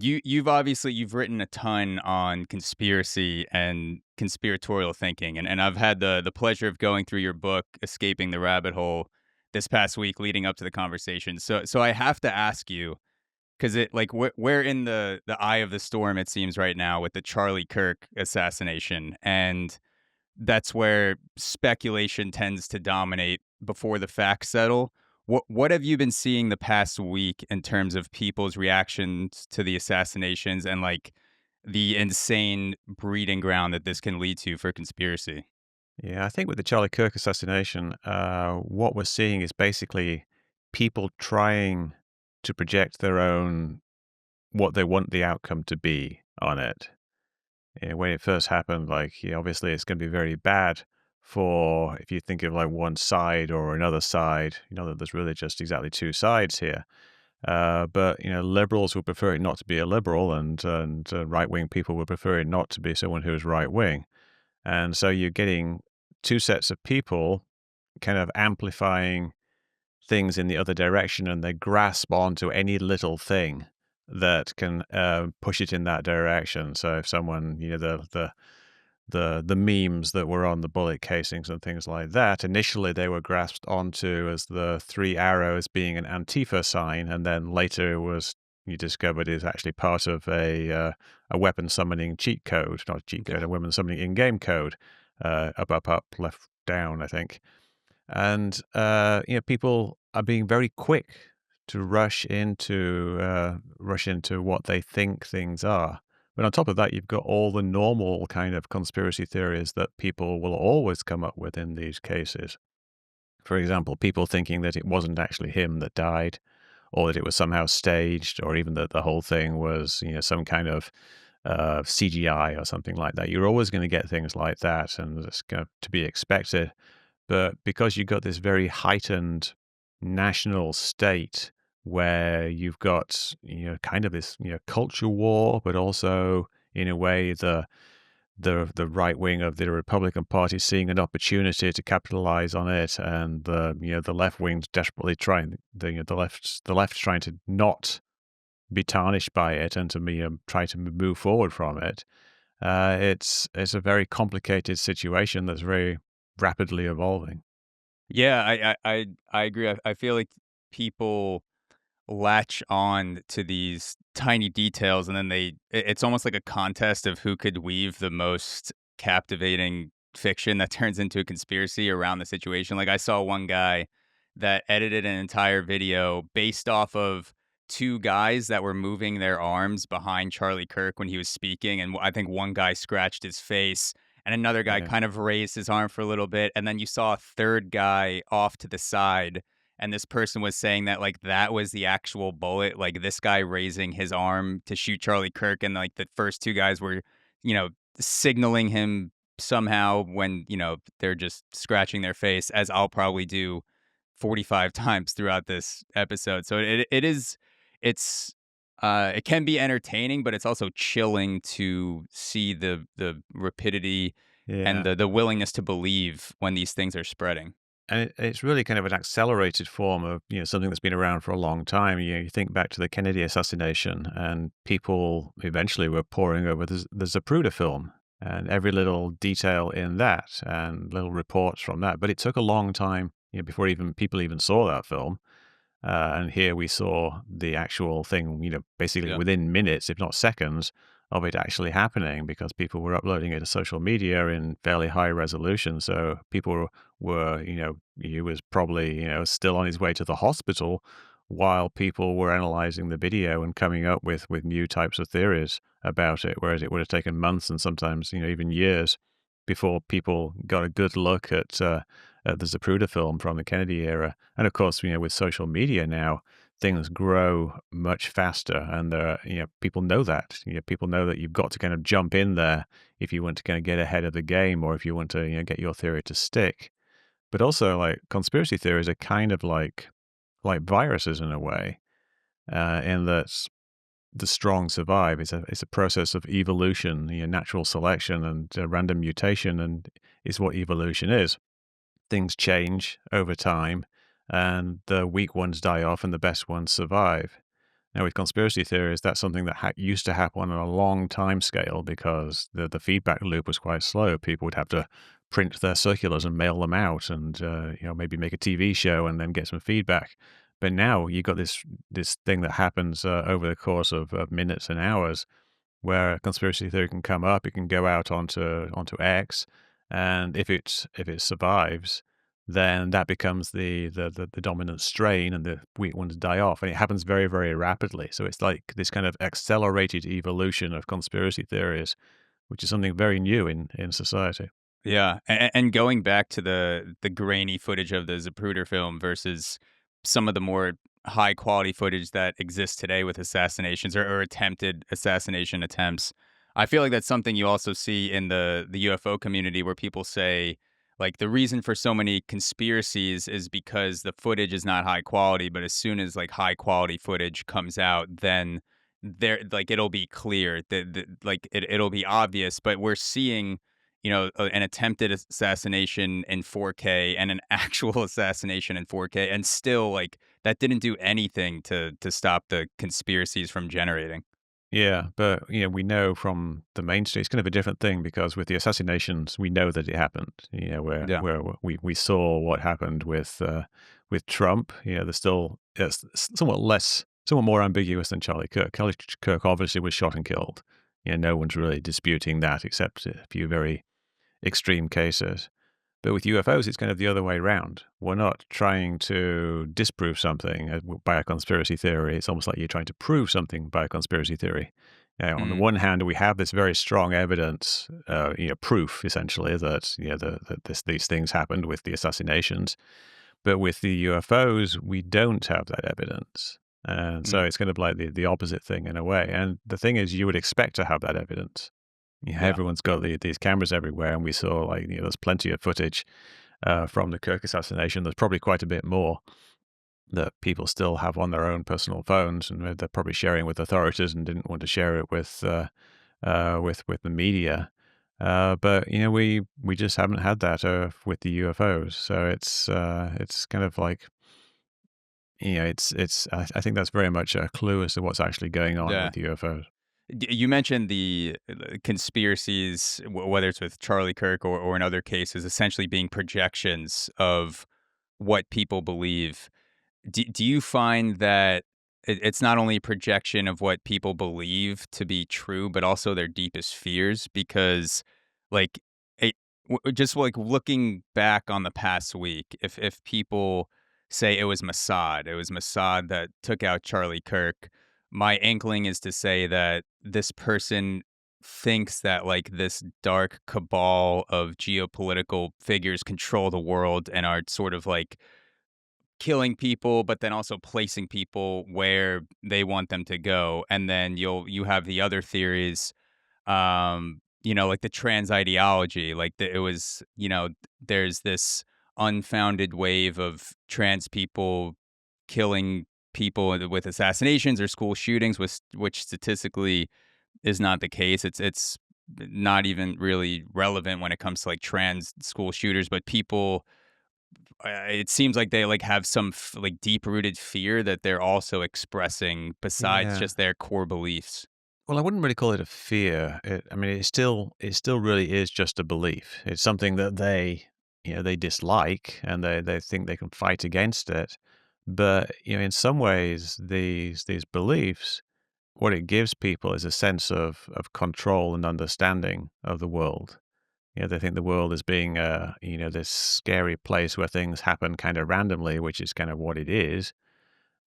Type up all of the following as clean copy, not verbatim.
you've written a ton on conspiracy and conspiratorial thinking, and I've had the pleasure of going through your book, Escaping the Rabbit Hole, this past week leading up to the conversation. So I have to ask you, because it like we're in the eye of the storm, it seems right now with the Charlie Kirk assassination, and that's where speculation tends to dominate before the facts settle. What have you been seeing the past week in terms of people's reactions to the assassinations and like the insane breeding ground that this can lead to for conspiracy? Yeah, I think with the Charlie Kirk assassination, what we're seeing is basically people trying to project their own what they want the outcome to be on it. When it first happened, like obviously it's going to be very bad for if you think of like one side or another side. You know that there's really just exactly two sides here. But liberals would prefer it not to be a liberal, and right wing people would prefer it not to be someone who is right wing. And so you're getting two sets of people kind of amplifying things in the other direction, and they grasp onto any little thing that can push it in that direction. So if someone, the memes that were on the bullet casings and things like that, initially they were grasped onto as the three arrows being an Antifa sign, and then later it was you discovered is actually part of a weapon summoning cheat code, not a cheat code, Yeah. a weapon summoning in-game code, up, up, up, left, down, I think. And people are being very quick to rush into what they think things are. But on top of that, you've got all the normal kind of conspiracy theories that people will always come up with in these cases. For example, people thinking that it wasn't actually him that died, or that it was somehow staged, or even that the whole thing was, some kind of CGI or something like that. You're always going to get things like that, and it's kind of to be expected. But because you've got this very heightened national state where you've got, kind of this, culture war, but also in a way the right wing of the Republican Party seeing an opportunity to capitalize on it, and the left wing's desperately trying the left trying to not be tarnished by it and to try to move forward from it. It's a very complicated situation that's very rapidly evolving. Yeah, I agree. I feel like people latch on to these tiny details, and then it's almost like a contest of who could weave the most captivating fiction that turns into a conspiracy around the situation. Like, I saw one guy that edited an entire video based off of two guys that were moving their arms behind Charlie Kirk when he was speaking, and I think one guy scratched his face and another guy Yeah, kind of raised his arm for a little bit, and then you saw a third guy off to the side, and this person was saying that, like, that was the actual bullet, like, this guy raising his arm to shoot Charlie Kirk, and, like, the first two guys were, signaling him somehow when, they're just scratching their face, as I'll probably do 45 times throughout this episode. So it's, it can be entertaining, but it's also chilling to see the rapidity and yeah. the willingness to believe when these things are spreading. And it's really kind of an accelerated form of something that's been around for a long time. You think back to the Kennedy assassination, and people eventually were poring over the Zapruder film and every little detail in that, and little reports from that. But it took a long time, before even people even saw that film. And here we saw the actual thing, basically Yeah. within minutes, if not seconds, of it actually happening, because people were uploading it to social media in fairly high resolution. So people were, he was probably, still on his way to the hospital while people were analyzing the video and coming up with new types of theories about it, whereas it would have taken months and sometimes, even years before people got a good look at the Zapruder film from the Kennedy era. And of course, with social media now, things grow much faster, and people know that. People know that you've got to kind of jump in there if you want to kind of get ahead of the game, or if you want to, get your theory to stick. But also, like conspiracy theories are kind of like viruses in a way, in that the strong survive. It's a process of evolution, natural selection, and random mutation, and is what evolution is. Things change over time, and the weak ones die off and the best ones survive. Now, with conspiracy theories, that's something that used to happen on a long time scale because the feedback loop was quite slow. People would have to print their circulars and mail them out, and maybe make a TV show and then get some feedback. But now you've got this thing that happens over the course of minutes and hours, where a conspiracy theory can come up. It can go out onto X, and if it survives, then that becomes the dominant strain, and the weak ones die off. And it happens very, very rapidly. So it's like this kind of accelerated evolution of conspiracy theories, which is something very new in society. Yeah, and going back to the grainy footage of the Zapruder film versus some of the more high quality footage that exists today with assassinations or attempted assassination attempts, I feel like that's something you also see in the UFO community where people say like the reason for so many conspiracies is because the footage is not high quality, but as soon as like high quality footage comes out, then there like it'll be clear that like it'll be obvious. But we're seeing an attempted assassination in 4K and an actual assassination in 4K, and still, like, that didn't do anything to stop the conspiracies from generating. Yeah, but we know from the mainstream, it's kind of a different thing because with the assassinations, we know that it happened. Yeah. Where we saw what happened with Trump. There's still it's somewhat more ambiguous than Charlie Kirk. Charlie Kirk obviously was shot and killed. No one's really disputing that except a few very extreme cases. But with UFOs, it's kind of the other way around. We're not trying to disprove something by a conspiracy theory. It's almost like you're trying to prove something by a conspiracy theory. On the Mm, one hand, we have this very strong evidence, proof essentially that these things happened with the assassinations. But with the UFOs, we don't have that evidence. And so mm, it's kind of like the opposite thing in a way. And the thing is, you would expect to have that evidence. Yeah, yeah. everyone's got these cameras everywhere, and we saw like there's plenty of footage from the Kirk assassination. There's probably quite a bit more that people still have on their own personal phones, and they're probably sharing with authorities and didn't want to share it with the media. But we just haven't had that with the UFOs. So it's kind of like I think that's very much a clue as to what's actually going on Yeah. with UFOs. You mentioned the conspiracies, whether it's with Charlie Kirk or in other cases, essentially being projections of what people believe. Do you find that it's not only a projection of what people believe to be true, but also their deepest fears? Because, like, just like looking back on the past week, if people say it was Mossad that took out Charlie Kirk, my inkling is to say that this person thinks that like this dark cabal of geopolitical figures control the world and are sort of like killing people, but then also placing people where they want them to go. And then you have the other theories, like the trans ideology, like it was, there's this unfounded wave of trans people killing people with assassinations or school shootings, which statistically is not the case. It's not even really relevant when it comes to like trans school shooters, but people it seems like they, like, have some like, deep-rooted fear that they're also expressing besides Yeah. just their core beliefs. Well, I wouldn't really call it a fear. I mean, it still really is just a belief. It's something that they dislike and they think they can fight against it. But in some ways, these beliefs, what it gives people is a sense of control and understanding of the world. They think the world is being this scary place where things happen kind of randomly, which is kind of what it is.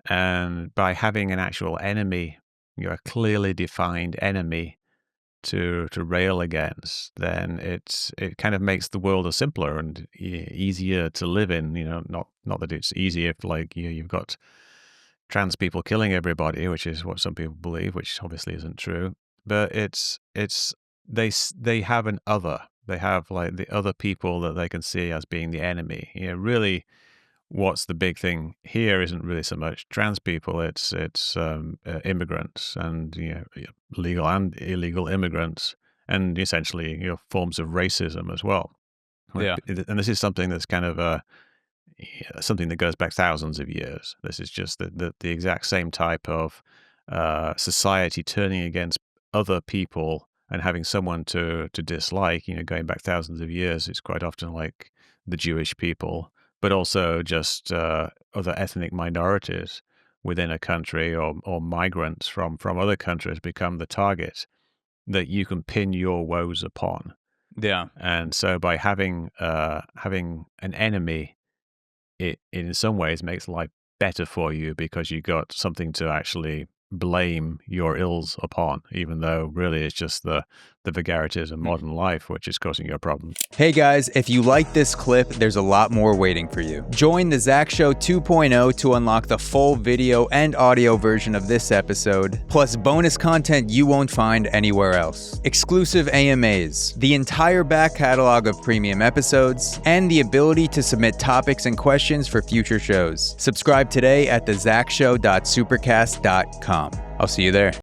And by having an actual enemy, a clearly defined enemy to rail against, then it kind of makes the world a simpler and easier to live in. Not that it's easy if like you've got trans people killing everybody, which is what some people believe, which obviously isn't true. But they have an other. They have like the other people that they can see as being the enemy. Really what's the big thing here isn't really so much trans people, it's immigrants and legal and illegal immigrants, and essentially forms of racism as well. Yeah. And this is something that's kind of something that goes back thousands of years. This is just the exact same type of society turning against other people and having someone to dislike, going back thousands of years, it's quite often like the Jewish people, but also just other ethnic minorities within a country, or migrants from other countries become the target that you can pin your woes upon. Yeah. And so by having an enemy, it in some ways makes life better for you, because you got something to actually blame your ills upon, even though really it's just the vagaries of modern life which is causing you a problem. Hey guys, if you like this clip, there's a lot more waiting for you. Join the Zach Show 2.0 to unlock the full video and audio version of this episode, plus bonus content you won't find anywhere else. Exclusive AMAs, the entire back catalog of premium episodes, and the ability to submit topics and questions for future shows. Subscribe today at thezachshow.supercast.com. I'll see you there.